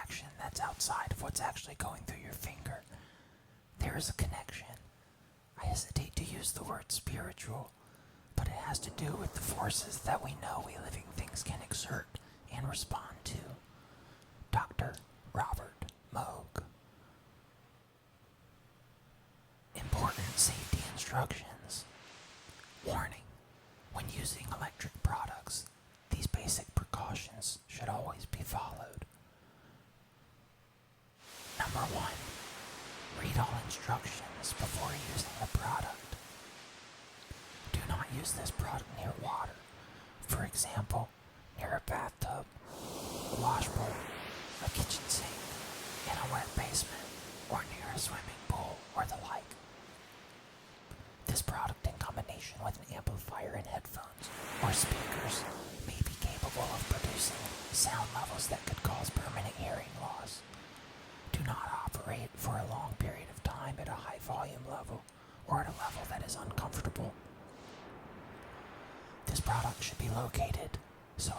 action that's outside of what's actually going through your finger. There is a connection. I hesitate to use the word spiritual, but it has to do with the forces that we know we living things can exert and respond to. Dr. Robert Moog. Important safety instructions. Warning: when using electric products, these basic precautions should always be followed. Number 1. Read all instructions before using the product. Do not use this product near water. For example, near a bathtub, a wash bowl, a kitchen sink, in a wet basement, or near a swimming pool or the like. This product, in combination with an amplifier and headphones or speakers, may be capable of producing sound levels that could cause permanent hearing loss. Do not operate for a long period of time at a high volume level or at a level that is uncomfortable. This product should be located so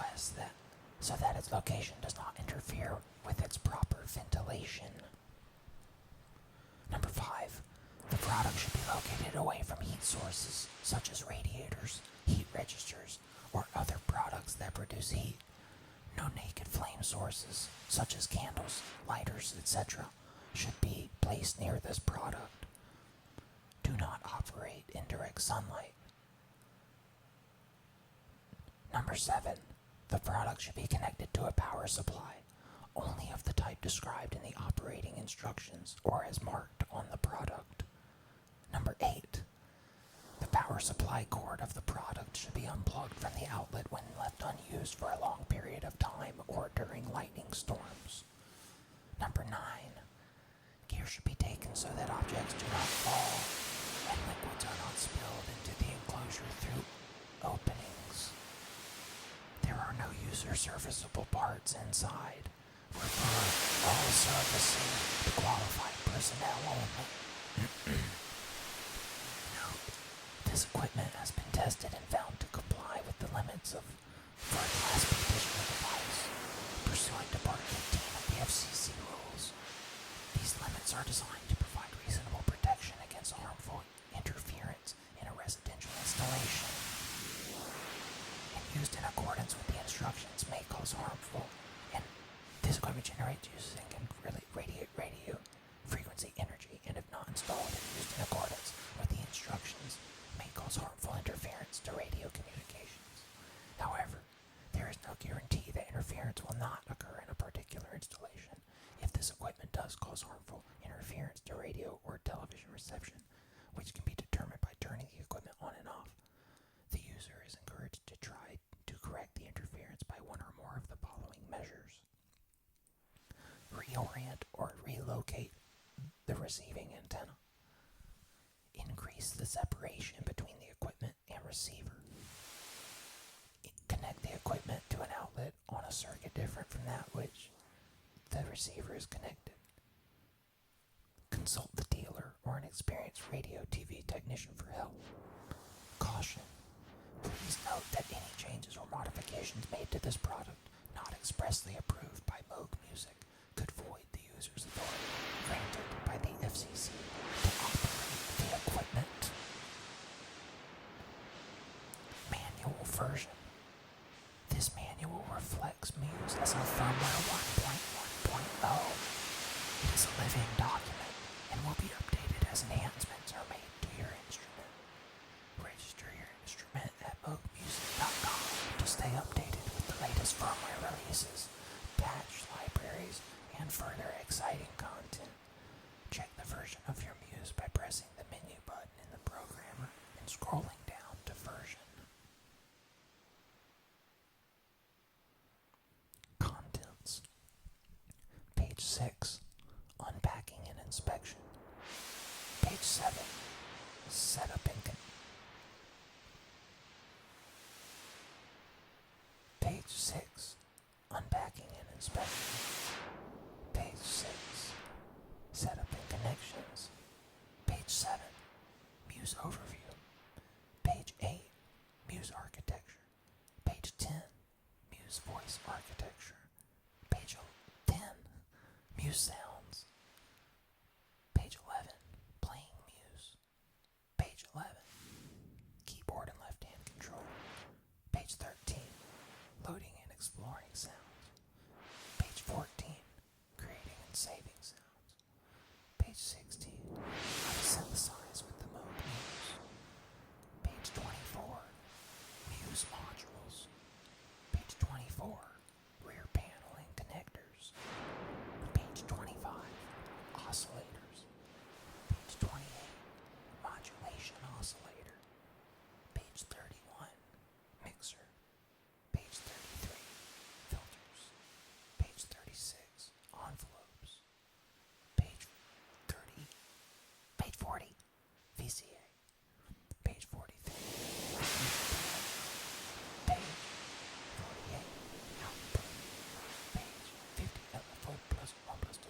that its location does not interfere with its proper ventilation. Number 5. The product should be located away from heat sources such as radiators, heat registers, or other products that produce heat. No naked flame sources, such as candles, lighters, etc., should be placed near this product. Do not operate in direct sunlight. Number 7. The product should be connected to a power supply, only of the type described in the operating instructions or as marked on the product. Number 8. The power supply cord of the product should be unplugged from the outlet when left unused for a long period of time or during lightning storms. Number 9. Care should be taken so that objects do not fall and liquids are not spilled into the enclosure through openings. There are no user serviceable parts inside. Refer all servicing to qualified personnel only. Note: this equipment has been tested and found to comply with the limits for a Class B digital device, pursuant to Part 15 of the FCC rules. These limits are designed to provide reasonable protection against harmful interference in a residential installation, and used in accordance with the instructions may cause harmful, and this equipment generates, uses, and can radiate radio frequency energy, and if not installed and used in accordance with the instructions, may cause harmful interference to radio communications. However, there is no guarantee that interference will not occur in a particular installation. If this equipment does cause harmful interference to radio or television reception, which can be determined by turning the equipment on and off, the user is encouraged to try to correct the interference by one or more of the following measures. Reorient or relocate the receiving antenna. Increase the separation between the equipment and receiver. Connect the equipment to an outlet on a circuit different from that which the receiver is connected. Consult the dealer or an experienced radio TV technician for help. Caution: please note that any changes or modifications made to this product not expressly approved by Moog Music could void the user's authority granted by the FCC to operate the equipment. Manual version. This manual reflects Muse as a firmware 1.1.0. It is a living document and will be updated as enhancements are made to your instrument. Register your instrument at moogmusic.com to stay updated with the latest firmware releases, patch libraries, and further exciting content. Check the version of your Muse by pressing the menu button in the programmer and scrolling down to version. Contents. Page 6. Unpacking and inspection. Page 7. Setup and Page 6. Unpacking and inspection. Page 6. Setup and connections. Page 7. Muse overview. Page 8. Muse architecture. Page 10. Muse voice architecture. Page 10. Muse sounds. Page 11, playing Muse. Page 11, keyboard and left-hand control. Page 13, loading and exploring sounds. Page 14, creating and saving sounds. Page 16, how to synthesize with the Moog Muse. Page 24, Muse modules. Page 24, rear panel and connectors. Page 25, oscillators. Page 28, modulation oscillator. Page 31, mixer. Page 33, filters. Page 36, envelopes. Page 40, VCA. Page 43, page 48, output. Page 50, LFO plus 1 plus 2.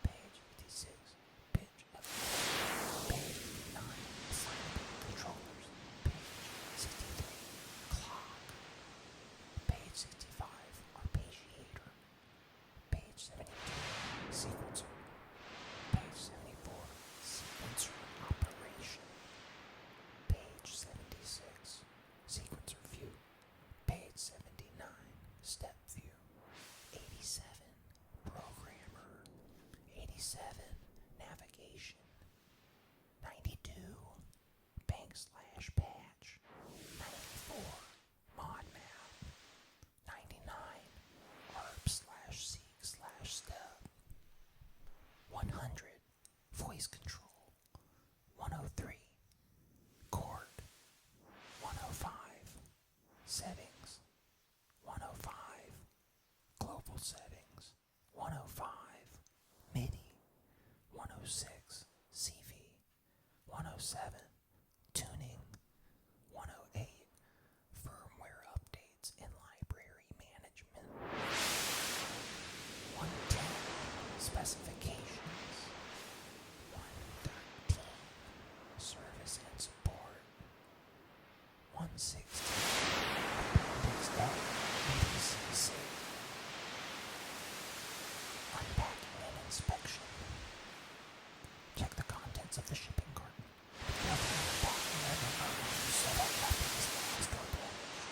Page 56, pitch LFO. Page 59, assignable controllers. Page 63, clock. Page 65, arpeggiator. Page 72, sequencer. Page 74, sequencer operation. Page 76, sequencer view. Page 79, step view. 87, programmer. 87, navigation. 92, bank/patch. 94, mod map. 99, ARP/seek/step. 100, voice control. 103, chord. 105, settings. 105, global settings. 105, MIDI. 106, CV. 107, tuning. 108, firmware updates and library management. 110, specifications. 113, service and support. 116, appendix F, ABCC. Unpacking and inspection. Check the contents of the shipping carton. Nothing in the packing ever moves, so that nothing is lost or damaged.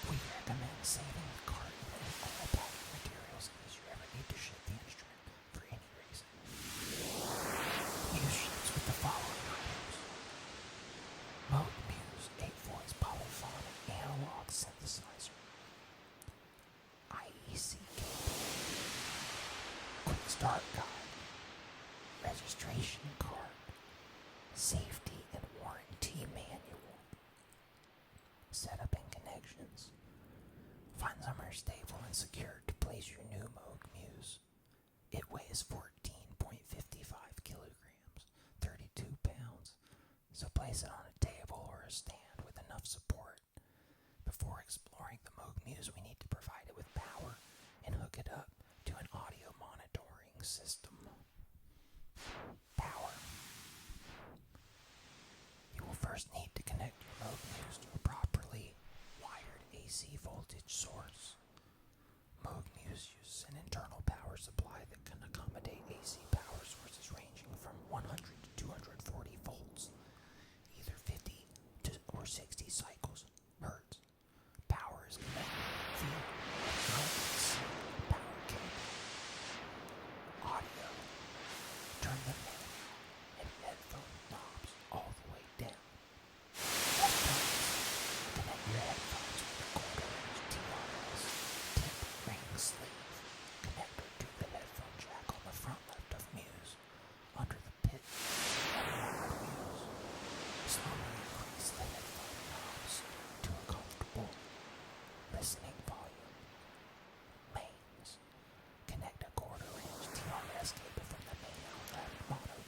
We recommend saving the carton and all packing materials in case you ever need to ship the instrument for any reason. Muse ships with the following items: Moog Muse 8-voice polyphonic analog synthesizer. IEC cable. Quick start guide. Registration card. Safety and warranty manual. Setup and connections. Find somewhere stable and secure to place your new Moog Muse. It weighs 14.55 kilograms, 32 pounds, so place it on a table or a stand with enough support. Before exploring the Moog Muse, we need to provide it with power and hook it up to an audio monitoring system. Power. You will first need to connect your Moog Muse to a properly wired AC voltage source. Moog Muse uses an internal power supply that can accommodate AC power sources ranging from 100 to 240 volts, either 50 to or 60 cycles hertz. Power is connected via USB power cable. Audio. Turn the manual and headphone knobs all the way down. Headphones. Connect your headphones with a quarter-inch TRS tip ring sleeve connector to the headphone jack on the front left of Muse, under the pit of the Muse. Slowly increase the headphone knobs to a comfortable listening volume. Mains. Connect a quarter-inch TRS cable from the main outlet monitor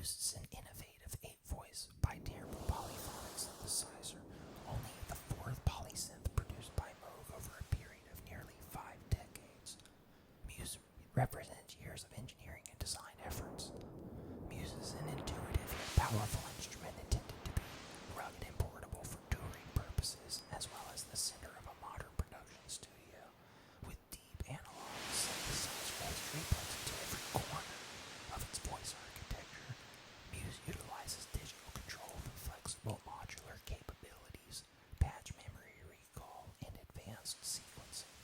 uses an innovative 8-voice bitimbre polyphonic synthesizer, only the fourth polysynth produced by Moog over a period of nearly 5 decades. Muse represents years of engineering and design efforts. Muse is an intuitive yet powerful instrument intended to be rugged and portable for touring purposes, as well as the center of a modern production studio. With deep analog synthesizer history built into every corner of its voice architecture, Muse utilizes digital control for flexible modular capabilities, patch memory recall, and advanced sequencing.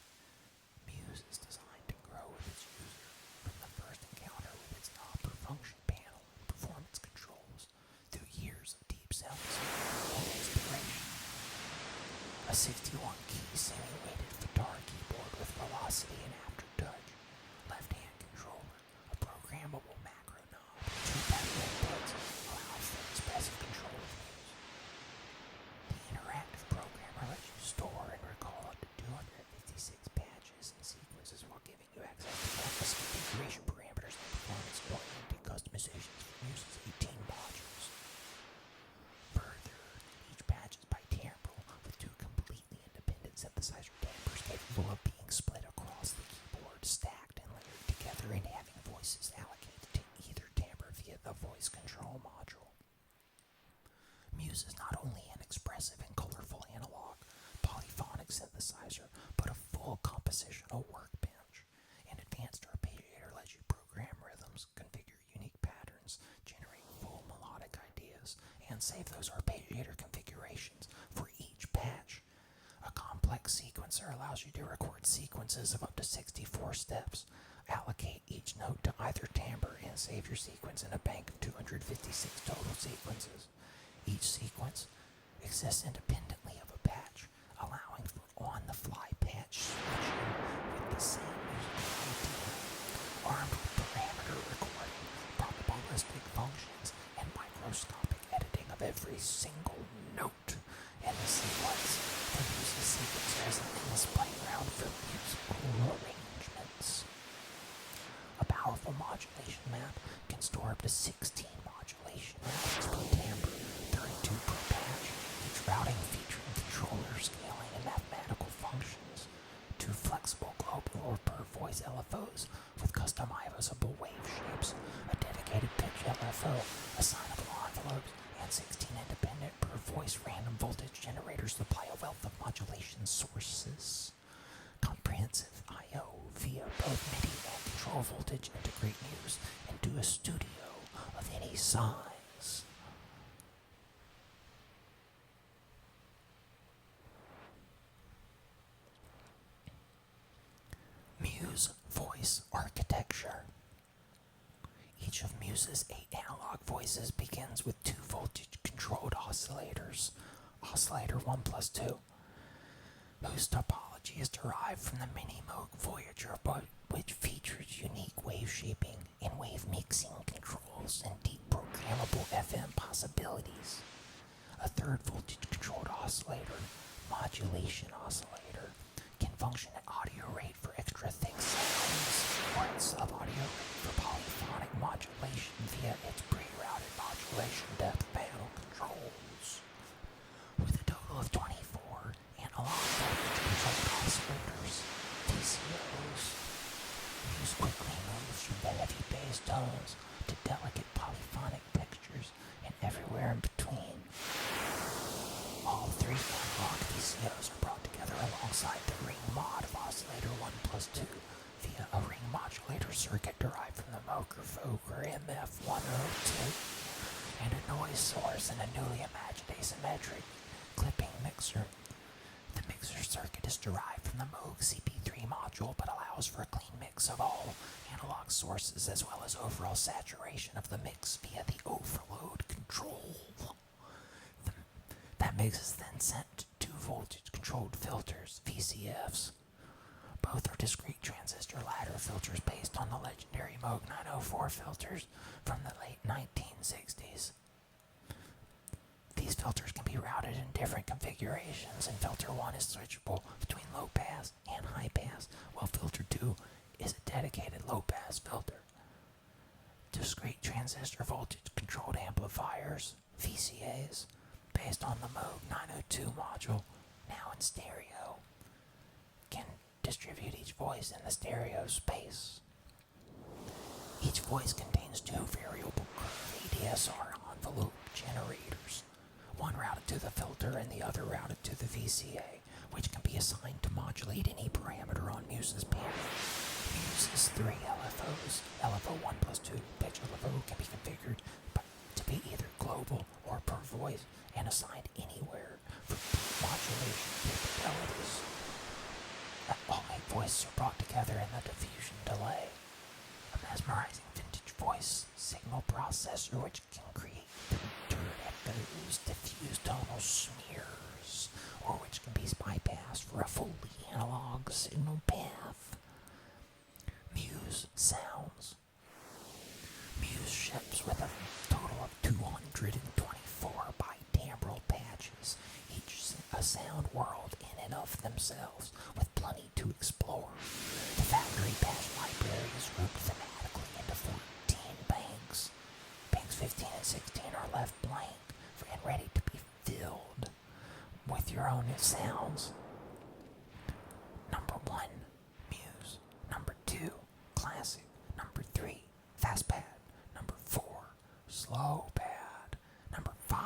Muse is designed to grow with its user from the first encounter with its knob per function panel and performance controls through years of deep sound design and exploration. A 61-key semi-weighted guitar keyboard with velocity and aftertouch, left-hand controller, a programmable macro knob, and 2 pedal inputs allow for expressive control of Muse. The interactive programmer lets you store and recall up to 256 patches and sequences while giving you access to countless configuration parameters and performance-oriented customizations for Muse's 18 modules. Further, each patch is bitimbral with 2 completely independent synthesizer timbres capable of being split across the keyboard, stacked and layered together, and having voices allocated to either timbre via the voice control module. Muse is not only an expressive and colorful analog polyphonic synthesizer, but a full compositional workbench. An advanced arpeggiator lets you program rhythms, configure unique patterns, generate full melodic ideas, and save those arpeggiator configurations for each patch. A complex sequencer allows you to record sequences of up to 64 steps, allocate each note to either timbre, and save your sequence in a bank of 256 total sequences. Each sequence exists independently of a patch, allowing for on-the-fly patch switching with the same musical idea. Armed with parameter recording, probabilistic functions, and microscopic editing of every single note in the sequence, the Muse's sequencer is an endless playground for musical arrangements. A powerful modulation map can store up to 16 modulation routings per timbre, 32 per patch, each routing featuring controller scaling and mathematical functions. 2 flexible global or per voice LFOs with customizable wave shapes, a dedicated pitch LFO, assignable envelopes, and 16 independent per voice random voltage generators supply a wealth of modulation sources. Comprehensive I/O via both MIDI and control voltage integrate Muse into a studio of any size. Muse voice architecture. Each of Muse's 8 analog voices begins with 2 voltage-controlled oscillators, oscillator 1 plus 2, whose topology is derived from the Mini Moog Voyager, which features unique wave shaping and wave mixing controls and deep programmable FM possibilities. A third voltage-controlled oscillator, modulation oscillator, can function at audio rate for extra thick sounds or at sub-audio rate for polyphonic modulation via its pre-routed modulation depth panel controls. With a total of 24 analog voltage-controlled oscillators, DCOs, Muse quickly moves from the heavy bass tones to delicate polyphonic textures and everywhere in between. All 3 analog DCOs are brought together alongside the ring mod of oscillator 1 plus 2 via a ring modulator circuit derived from the Moog MF102 and a noise source and a newly imagined asymmetric clipping mixer. The mixer circuit is derived from the Moog CP3 module but allows for a clean mix of all analog sources as well as overall saturation of the mix via the overload control. That mix is then sent to 2 voltage-controlled filters, VCFs. Both are discrete transistor ladder filters based on the legendary Moog 904 filters from the late 1960s. These filters can be routed in different configurations, and filter 1 is switchable between low pass and high pass, while filter 2 is a dedicated low pass filter. discrete transistor voltage controlled amplifiers, VCAs, based on the Moog 902 module, now in stereo, can distribute each voice in the stereo space. Each voice contains two variable curve ADSR envelope generators, one routed to the filter and the other routed to the VCA, which can be assigned to modulate any parameter on Muse's panel. Muse's three LFOs, LFO 1 plus 2 pitch LFO, can be configured to be either global or per voice and assigned anywhere for modulation capabilities. All 8 voices are brought together in the diffusion delay, a mesmerizing vintage voice signal processor which can create filtered echoes, diffuse tonal smears, or which can be bypassed for a fully analog signal path. Muse sounds. Muse ships with a total of 224 bitimbral patches, each a sound world in and of themselves, with plenty to explore. The factory patch library is grouped thematically into 14 banks. Banks 15 and 16 are left blank and ready to be filled with your own sounds. Number 1, Muse. Number 2, Classic. Number 3, Fast Pad. Number 4, Slow Pad. Number 5,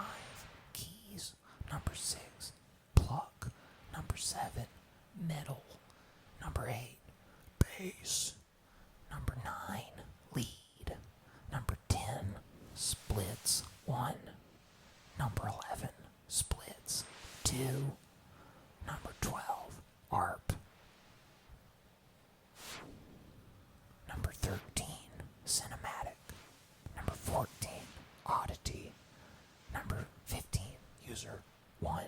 Keys. Number 6, Pluck. Number 7, Metal. Number 8, Bass. Number 9, Lead. Number 10, Splits 1. Number 11, Splits 2. Number 12, ARP. Number 13, Cinematic. Number 14, Oddity. Number 15, User 1.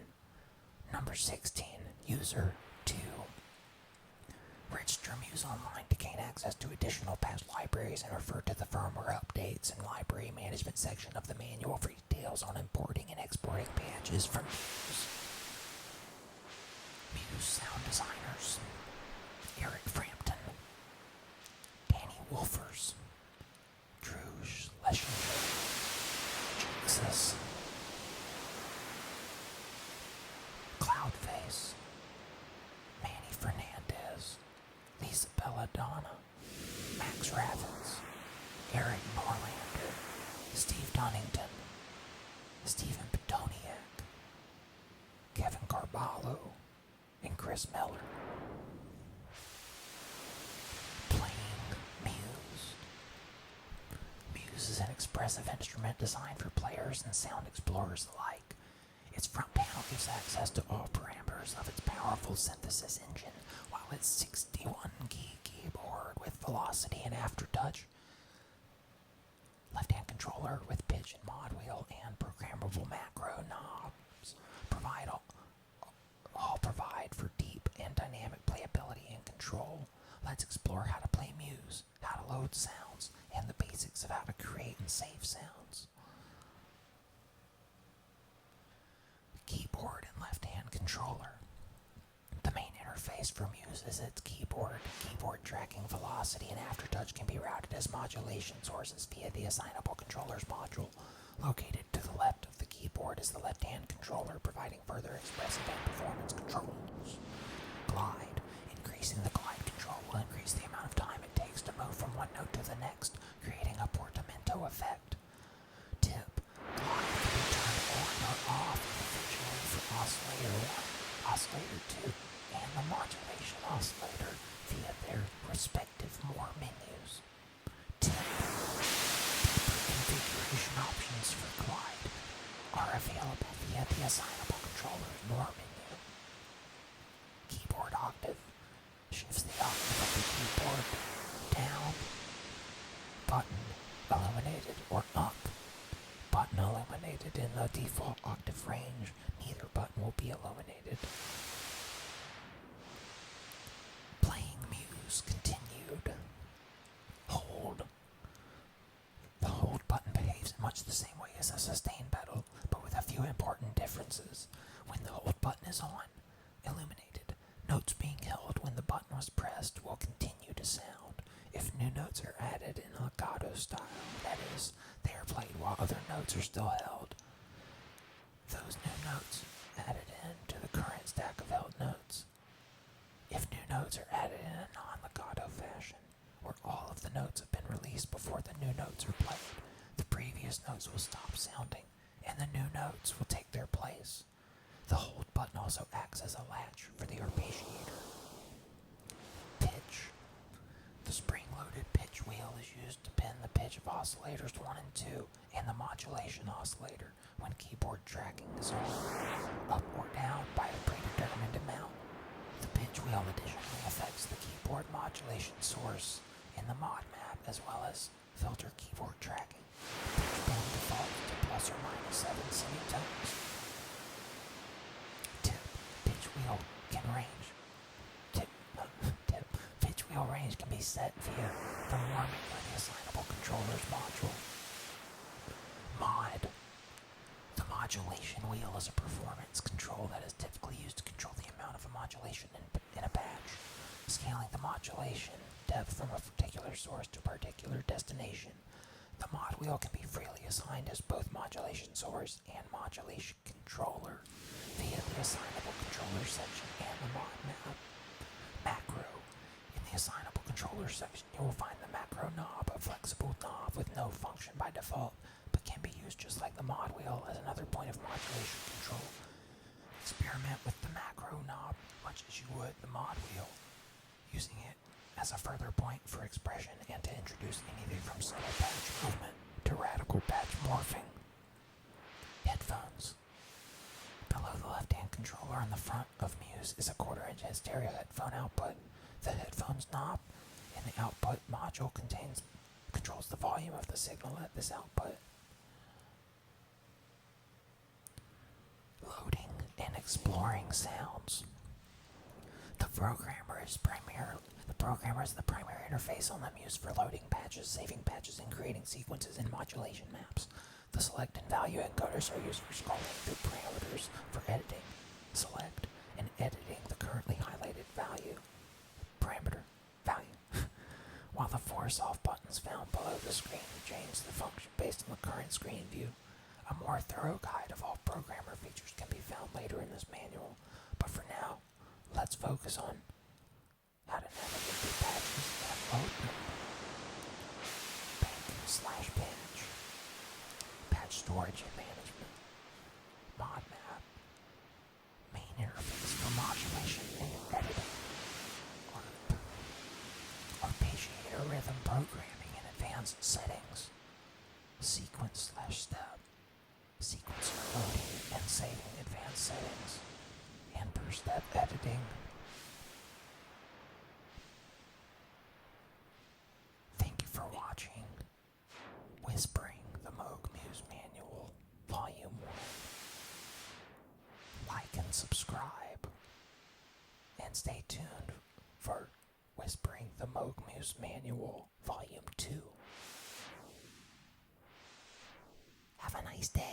Number 16, User 2. Register Muse online to gain access to additional patch libraries and refer to the firmware updates and library management section of the manual for details on importing and exporting patches from Muse. Muse sound designers: Eric Frampton, Danny Wolfers, Drew Schlesinger, Jesus, Cloudface, Manny Fernandez, Lisa Belladonna, Max Ravens, Eric Norlander, Steve Dunnington, Stephen Petoniak, Kevin Carballo, and Chris Miller. Playing Muse. Muse is an expressive instrument designed for players and sound explorers alike. Its front panel gives access to all parameters of its powerful synthesis engine, while its 61-key keyboard with velocity and aftertouch, left-hand controller with pitch and mod wheel, and programmable macro knobs provide for deep and dynamic playability and control. Let's explore how to play Muse, how to load sounds, and the basics of how to create and save sounds. Keyboard and left-hand controller. The main interface for Muse is its keyboard. Keyboard tracking velocity and aftertouch can be routed as modulation sources via the assignable controllers module. Located to the left of the keyboard is the left-hand controller, providing further expressive and performance controls. Glide. Increasing the glide control will increase the amount of time it takes to move from one note to the next, creating a portamento effect. Tip. Glide can be turned on or off individually for oscillator 1, oscillator 2, and the modulation oscillator via their respective more menus. Tip. Configuration options for glide are available via the assignable controller's more menu. Keyboard octave shifts the octave of the keyboard down, button illuminated, or up, button illuminated. In the default octave range, neither button will be illuminated. Playing Muse continued. Hold. The hold button behaves in much the same way as a sustain pedal, but with a few important differences. When the hold button is on, illuminated, notes being held when the button was pressed will continue to sound. If new notes are added in a legato style, that is, they are played while other notes are still held, those new notes added into the current stack of held notes. If new notes are added in a non-legato fashion, where all of the notes have been released before the new notes are played, the previous notes will stop sounding, and the new notes will take their place. The hold button also acts as a latch for the arpeggiator. Pitch. The spring-loaded pitch wheel is used to pin the pitch of oscillators 1 and 2 and the modulation oscillator when keyboard tracking is on, up or down by a predetermined amount. The pitch wheel additionally affects the keyboard modulation source in the mod map as well as filter keyboard tracking. Pitch band defaults to plus or minus 7 semitones. Tip. Pitch wheel can range. Tip. Pitch wheel range can be set via the more manually assignable controllers module. Mod. The modulation wheel is a performance control that is typically used to control the amount of a modulation in a patch, scaling the modulation depth from a particular source to a particular destination. The mod wheel can be freely assigned as both modulation source and modulation controller via the assignable controller section and the mod map. Macro. In the assignable controller section, you will find the macro knob, a flexible knob with no function by default, but can be used just like the mod wheel as another point of modulation control. Experiment with the macro knob much as you would the mod wheel, using it as a further point for expression and to introduce anything from subtle patch movement to radical patch morphing. Headphones. Below the left-hand controller on the front of Muse is a 1/4-inch stereo headphone output. The headphones knob in the output module controls the volume of the signal at this output. Loading and exploring sounds. The programmer is the primary interface on the Muse for loading patches, saving patches, and creating sequences and modulation maps. The select and value encoders are used for scrolling through parameters for editing, select, and editing the currently highlighted parameter value. While the 4 soft buttons found below the screen change the function based on the current screen view. A more thorough guide of all programmer features can be found later in this manual, but for now, let's focus on how to navigate through patches and load them. Bank/patch. Patch storage and management. Mod map. Main interface for modulation and editing. Arpeggiator rhythm programming and advanced settings. Sequence/step. Sequencer loading and saving advanced settings. And per step editing. Thank you for watching Whispering the Moog Muse Manual, Volume 1. Like and subscribe. And stay tuned for Whispering the Moog Muse Manual, Volume 2. Have a nice day.